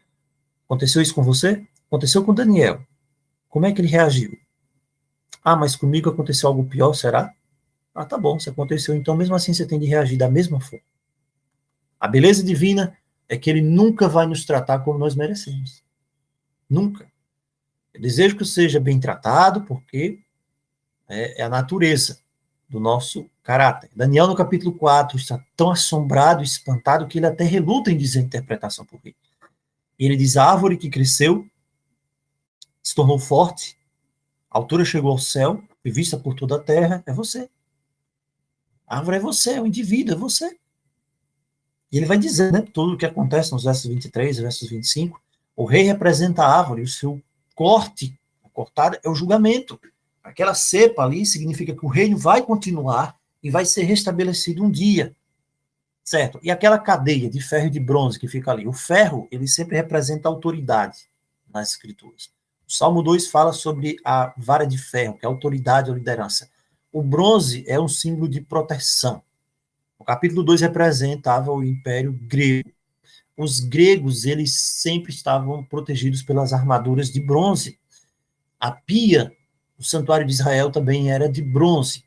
Aconteceu isso com você? Aconteceu com Daniel. Como é que ele reagiu? Ah, mas comigo aconteceu algo pior, será? Ah, tá bom, se aconteceu, então mesmo assim você tem de reagir da mesma forma. A beleza divina é que ele nunca vai nos tratar como nós merecemos. Nunca. Eu desejo que eu seja bem tratado, porque é a natureza do nosso caráter. Daniel, no capítulo 4, está tão assombrado, espantado, que ele até reluta em dizer a interpretação por rei. E ele diz, a árvore que cresceu, se tornou forte, a altura chegou ao céu, e vista por toda a terra, é você. A árvore é você, é o indivíduo, é você. E ele vai dizer, né, tudo o que acontece nos versos 23 e versos 25, o rei representa a árvore, o seu corte, a cortada, é o julgamento. Aquela cepa ali significa que o reino vai continuar e vai ser restabelecido um dia, certo? E aquela cadeia de ferro e de bronze que fica ali, o ferro, ele sempre representa a autoridade nas escrituras. O Salmo 2 fala sobre a vara de ferro, que é a autoridade ou liderança. O bronze é um símbolo de proteção. O capítulo 2 representava o Império Grego. Os gregos, eles sempre estavam protegidos pelas armaduras de bronze. A pia, o santuário de Israel também era de bronze,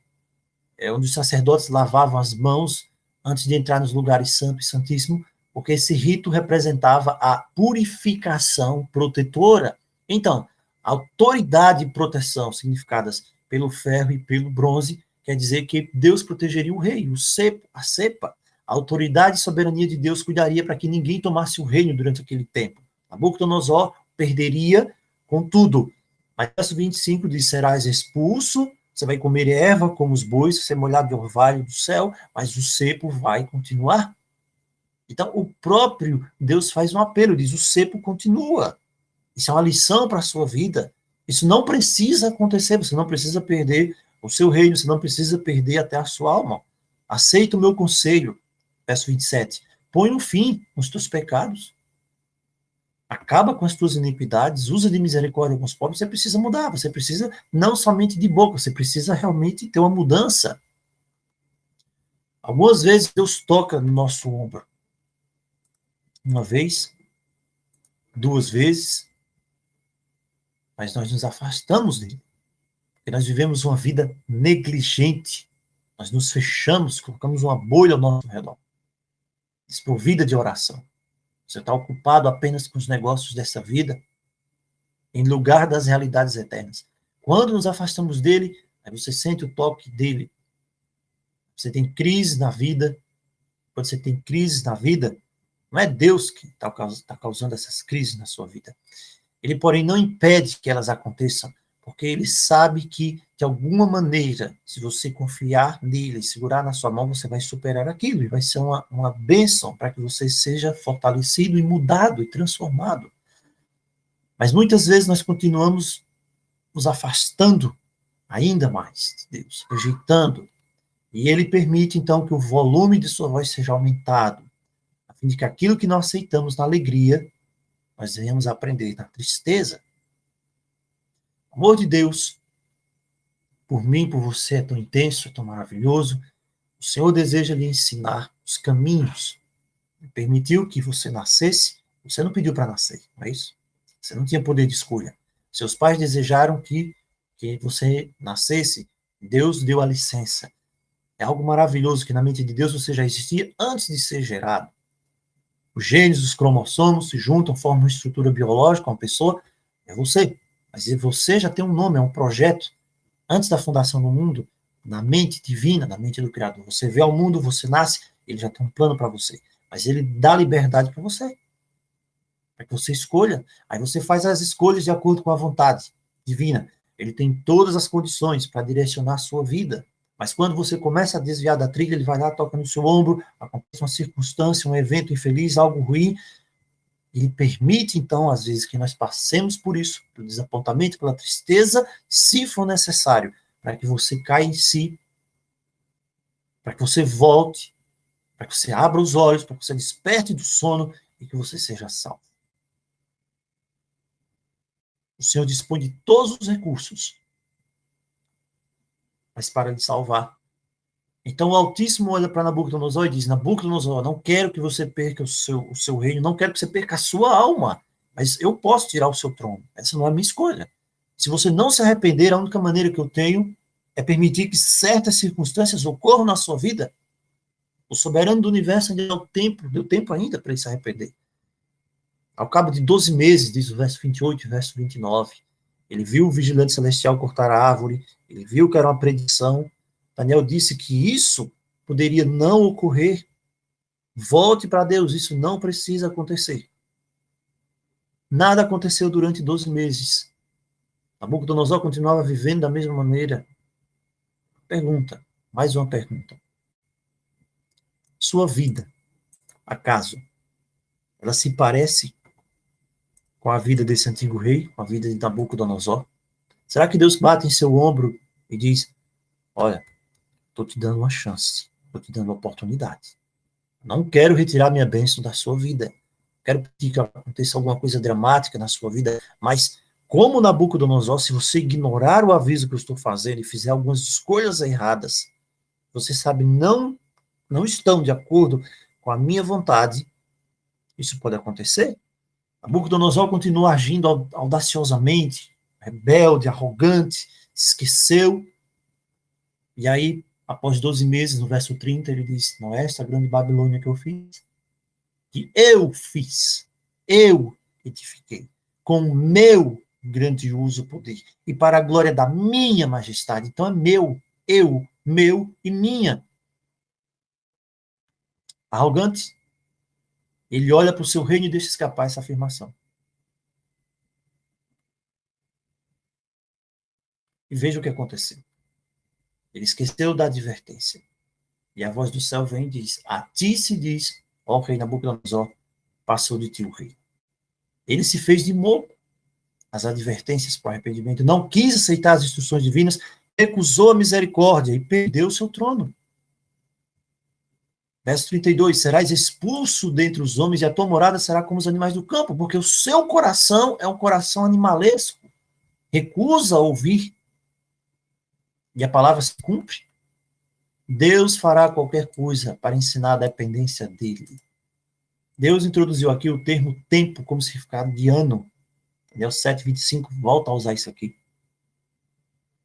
onde os sacerdotes lavavam as mãos antes de entrar nos lugares santo e santíssimo, porque esse rito representava a purificação protetora. Então, autoridade e proteção significadas pelo ferro e pelo bronze quer dizer que Deus protegeria o rei, o cepo, a cepa. A autoridade e soberania de Deus cuidaria para que ninguém tomasse o reino durante aquele tempo. Nabucodonosor perderia com tudo. Mas verso 25 diz, serás expulso, você vai comer erva como os bois, ser molhado de orvalho do céu, mas o cepo vai continuar. Então, o próprio Deus faz um apelo, diz, o cepo continua. Isso é uma lição para a sua vida. Isso não precisa acontecer, você não precisa perder o seu reino, você não precisa perder até a sua alma. Aceita o meu conselho, verso 27. Põe um fim nos teus pecados. Acaba com as tuas iniquidades, usa de misericórdia com os pobres, você precisa mudar, você precisa não somente de boca, você precisa realmente ter uma mudança. Algumas vezes Deus toca no nosso ombro. Uma vez, duas vezes, mas nós nos afastamos dele. Porque nós vivemos uma vida negligente. Nós nos fechamos, colocamos uma bolha ao nosso redor. Desprovida de oração. Você está ocupado apenas com os negócios dessa vida, em lugar das realidades eternas. Quando nos afastamos dele, aí você sente o toque dele. Você tem crise na vida. Quando você tem crise na vida, não é Deus que está causando essas crises na sua vida. Ele, porém, não impede que elas aconteçam, porque ele sabe que, de alguma maneira, se você confiar nele, segurar na sua mão, você vai superar aquilo, e vai ser uma bênção para que você seja fortalecido e mudado e transformado. Mas muitas vezes nós continuamos nos afastando ainda mais de Deus, rejeitando. E ele permite, então, que o volume de sua voz seja aumentado, a fim de que aquilo que nós aceitamos na alegria, nós venhamos aprender na tristeza. O amor de Deus, por mim, por você, é tão intenso, é tão maravilhoso. O Senhor deseja lhe ensinar os caminhos. Ele permitiu que você nascesse, você não pediu para nascer, não é isso? Você não tinha poder de escolha. Seus pais desejaram que você nascesse, Deus deu a licença. É algo maravilhoso que na mente de Deus você já existia antes de ser gerado. Os genes, os cromossomos se juntam, formam uma estrutura biológica, uma pessoa, é você. Mas você já tem um nome, é um projeto. Antes da fundação do mundo, na mente divina, na mente do Criador. Você vê ao mundo, você nasce, ele já tem um plano para você. Mas ele dá liberdade para você. Para que você escolha. Aí você faz as escolhas de acordo com a vontade divina. Ele tem todas as condições para direcionar a sua vida. Mas quando você começa a desviar da trilha, ele vai lá, toca no seu ombro, acontece uma circunstância, um evento infeliz, algo ruim. Ele permite, então, às vezes, que nós passemos por isso, pelo desapontamento, pela tristeza, se for necessário, para que você caia em si, para que você volte, para que você abra os olhos, para que você desperte do sono e que você seja salvo. O Senhor dispõe de todos os recursos, mas para lhe salvar. Então o Altíssimo olha para Nabucodonosor e diz: Nabucodonosor, não quero que você perca o seu reino, não quero que você perca a sua alma, mas eu posso tirar o seu trono. Essa não é a minha escolha. Se você não se arrepender, a única maneira que eu tenho é permitir que certas circunstâncias ocorram na sua vida. O soberano do universo ainda deu tempo ainda para ele se arrepender. Ao cabo de 12 meses, diz o verso 28 e o verso 29, ele viu o vigilante celestial cortar a árvore, ele viu que era uma predição. Daniel disse que isso poderia não ocorrer. Volte para Deus, isso não precisa acontecer. Nada aconteceu durante 12 meses. Nabucodonosor continuava vivendo da mesma maneira. Pergunta, mais uma pergunta. Sua vida, acaso, ela se parece com a vida desse antigo rei, com a vida de Nabucodonosor? Será que Deus bate em seu ombro e diz: olha, estou te dando uma chance, estou te dando uma oportunidade. Não quero retirar minha bênção da sua vida. Quero pedir que aconteça alguma coisa dramática na sua vida, mas como Nabucodonosor, se você ignorar o aviso que eu estou fazendo e fizer algumas escolhas erradas, você sabe, não estão de acordo com a minha vontade, isso pode acontecer. Nabucodonosor continua agindo audaciosamente, rebelde, arrogante, esqueceu. E aí, após 12 meses, no verso 30, ele diz: não é esta grande Babilônia que eu fiz? Que eu fiz, eu edifiquei, com o meu grandioso poder, e para a glória da minha majestade. Então é meu, eu, meu e minha. Arrogante, ele olha para o seu reino e deixa escapar essa afirmação. E veja o que aconteceu. Ele esqueceu da advertência. E a voz do céu vem e diz: a ti se diz, ó rei Nabucodonosor, passou de ti o rei. Ele se fez de moco às advertências para o arrependimento, não quis aceitar as instruções divinas, recusou a misericórdia e perdeu o seu trono. Verso 32, serás expulso dentre os homens e a tua morada será como os animais do campo, porque o seu coração é um coração animalesco, recusa ouvir, e a palavra se cumpre. Deus fará qualquer coisa para ensinar a dependência dele. Deus introduziu aqui o termo tempo como significado de ano. Daniel 7:25 volta a usar isso aqui.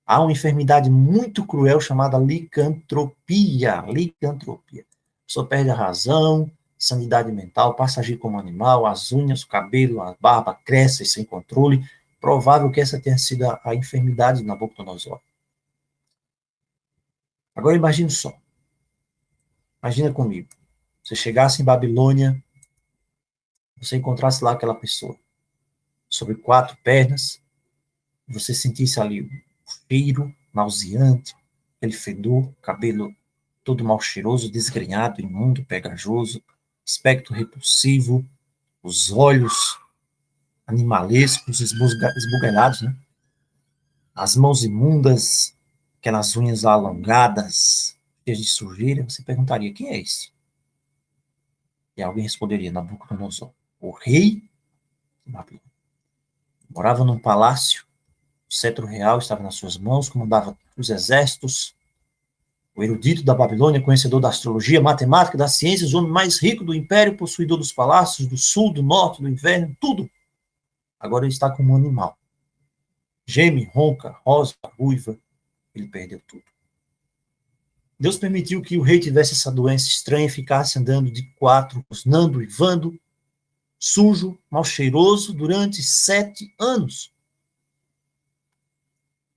Há uma enfermidade muito cruel chamada licantropia. Licantropia. A pessoa perde a razão, sanidade mental, passa a agir como animal, as unhas, o cabelo, a barba crescem sem controle. Provável que essa tenha sido a enfermidade de Nabucodonosor. Agora imagine só. Imagina comigo. Você chegasse em Babilônia, você encontrasse lá aquela pessoa sobre 4 pernas, você sentisse ali o cheiro nauseante, aquele fedor, cabelo todo mal cheiroso, desgrenhado, imundo, pegajoso, aspecto repulsivo, os olhos animalescos, esbugalhados, né? As mãos imundas, aquelas unhas alongadas, cheias de sujeira. Você perguntaria: quem é esse? E alguém responderia: Nabucodonosor, o rei de Babilônia. Morava num palácio, o cetro real estava nas suas mãos, comandava os exércitos. O erudito da Babilônia, conhecedor da astrologia, matemática, das ciências, o homem mais rico do império, possuidor dos palácios, do sul, do norte, do inverno, tudo. Agora ele está como um animal. Geme, ronca, rosa, ruiva, ele perdeu tudo. Deus permitiu que o rei tivesse essa doença estranha e ficasse andando de 4, rosnando, uivando, sujo, mal cheiroso, durante 7 anos.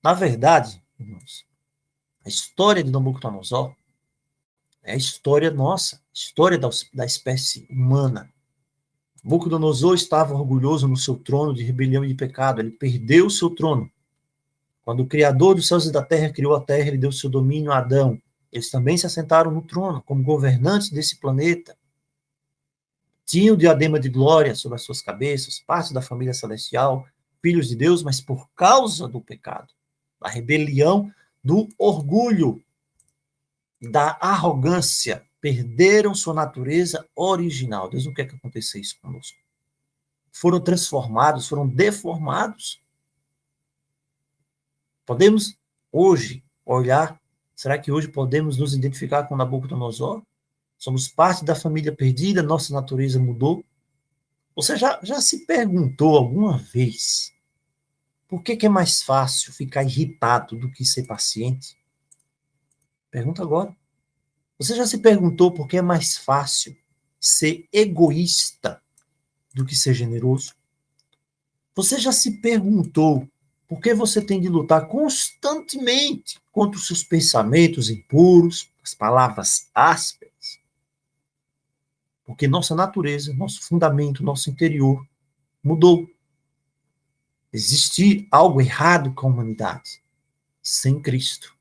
Na verdade, irmãos, a história de Nabucodonosor é a história nossa, a história da espécie humana. Nabucodonosor estava orgulhoso no seu trono de rebelião e de pecado. Ele perdeu o seu trono. Quando o Criador dos céus e da terra criou a terra, ele deu seu domínio a Adão. Eles também se assentaram no trono, como governantes desse planeta. Tinham o diadema de glória sobre as suas cabeças, parte da família celestial, filhos de Deus, mas por causa do pecado, da rebelião, do orgulho, da arrogância, perderam sua natureza original. Deus não quer que aconteça isso conosco. Foram transformados, foram deformados. Podemos hoje olhar, será que hoje podemos nos identificar com Nabucodonosor? Somos parte da família perdida, nossa natureza mudou. Você já se perguntou alguma vez por que é mais fácil ficar irritado do que ser paciente? Pergunta agora. Você já se perguntou por que é mais fácil ser egoísta do que ser generoso? Você já se perguntou por que você tem de lutar constantemente contra os seus pensamentos impuros, as palavras ásperas? Porque nossa natureza, nosso fundamento, nosso interior mudou. Existe algo errado com a humanidade sem Cristo.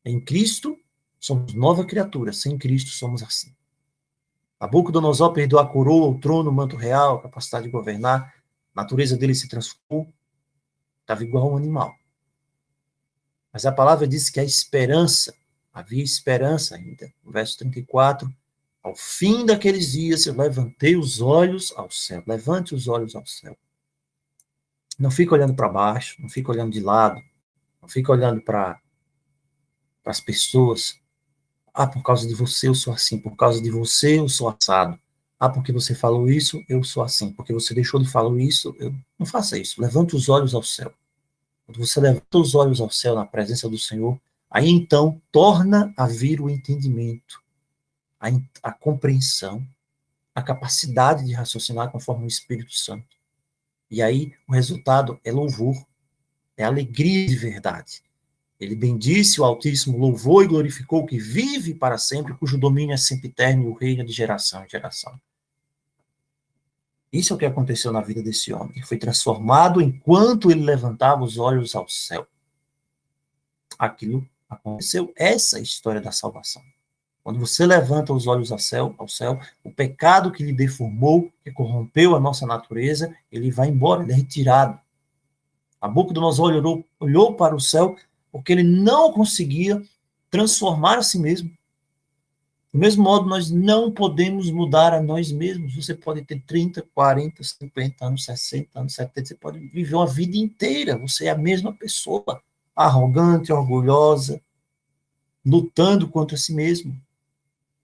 Em Cristo, somos nova criatura. Sem Cristo, somos assim. Nabucodonosor perdeu a coroa, o trono, o manto real, a capacidade de governar. A natureza dele se transformou. Estava igual a um animal. Mas a palavra diz que a esperança, havia esperança ainda. No verso 34, ao fim daqueles dias, eu levantei os olhos ao céu. Levante os olhos ao céu. Não fica olhando para baixo, não fica olhando de lado, não fica olhando para as pessoas. Ah, por causa de você eu sou assim, por causa de você eu sou assado. Ah, porque você falou isso, eu sou assim. Porque você deixou de falar isso, eu não faça isso. Levante os olhos ao céu. Quando você levanta os olhos ao céu na presença do Senhor, aí então torna a vir o entendimento, a compreensão, a capacidade de raciocinar conforme o Espírito Santo. E aí o resultado é louvor, é alegria de verdade. Ele bendisse o Altíssimo, louvou e glorificou o que vive para sempre, cujo domínio é sempre eterno e o reino de geração em geração. Isso é o que aconteceu na vida desse homem. Ele foi transformado enquanto ele levantava os olhos ao céu. Aquilo aconteceu. Essa é a história da salvação. Quando você levanta os olhos ao céu, o pecado que lhe deformou, que corrompeu a nossa natureza, ele vai embora, ele é retirado. Nabucodonosor olhou para o céu porque ele não conseguia transformar a si mesmo. Do mesmo modo, nós não podemos mudar a nós mesmos. Você pode ter 30, 40, 50 anos, 60 anos, 70, você pode viver uma vida inteira. Você é a mesma pessoa, arrogante, orgulhosa, lutando contra si mesmo.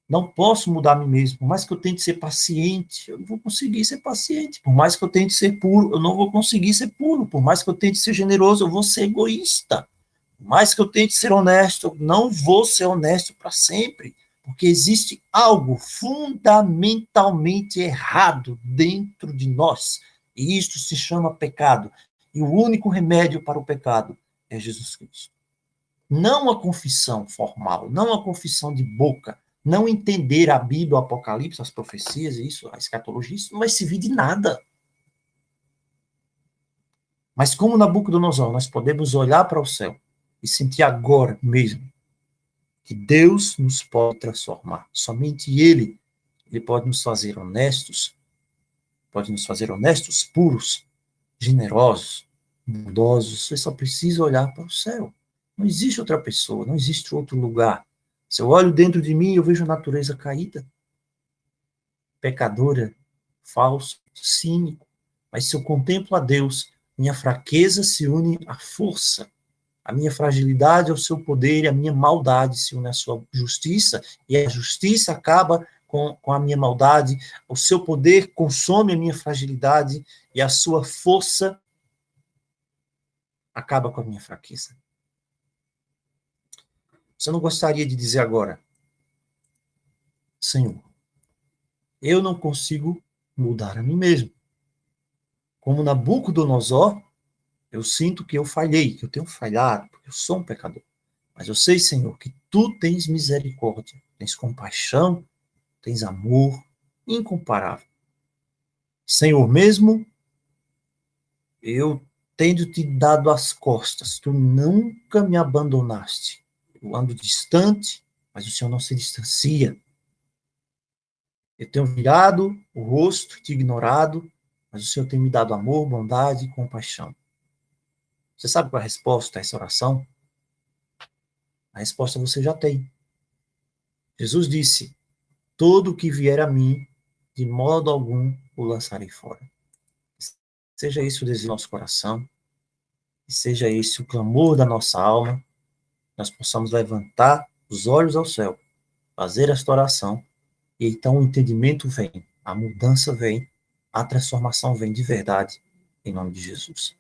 Não posso mudar a mim mesmo. Por mais que eu tente ser paciente, eu não vou conseguir ser paciente. Por mais que eu tente ser puro, eu não vou conseguir ser puro. Por mais que eu tente ser generoso, eu vou ser egoísta. Por mais que eu tente ser honesto, eu não vou ser honesto para sempre. Porque existe algo fundamentalmente errado dentro de nós. E isto se chama pecado. E o único remédio para o pecado é Jesus Cristo. Não a confissão formal, não a confissão de boca, não entender a Bíblia, o Apocalipse, as profecias, isso, a escatologia, isso não vai servir de nada. Mas como Nabucodonosor, nós podemos olhar para o céu e sentir agora mesmo que Deus nos pode transformar. Somente Ele pode nos fazer honestos, puros, generosos, bondosos. Você só precisa olhar para o céu. Não existe outra pessoa, não existe outro lugar. Se eu olho dentro de mim, eu vejo a natureza caída, pecadora, falso, cínico. Mas se eu contemplo a Deus, minha fraqueza se une à força, a minha fragilidade ao seu poder e a minha maldade se une à sua justiça, e a justiça acaba com a minha maldade, o seu poder consome a minha fragilidade e a sua força acaba com a minha fraqueza. Você não gostaria de dizer agora, Senhor, eu não consigo mudar a mim mesmo. Como Nabucodonosor, eu sinto que eu falhei, que eu tenho falhado, porque eu sou um pecador. Mas eu sei, Senhor, que tu tens misericórdia, tens compaixão, tens amor incomparável. Senhor, mesmo eu tendo te dado as costas, tu nunca me abandonaste. Eu ando distante, mas o Senhor não se distancia. Eu tenho virado o rosto, te ignorado, mas o Senhor tem me dado amor, bondade e compaixão. Você sabe qual é a resposta a essa oração? A resposta você já tem. Jesus disse: todo o que vier a mim, de modo algum o lançarei fora. Seja isso o desejo do nosso coração, e seja esse o clamor da nossa alma, nós possamos levantar os olhos ao céu, fazer esta oração, e então o entendimento vem, a mudança vem, a transformação vem de verdade, em nome de Jesus.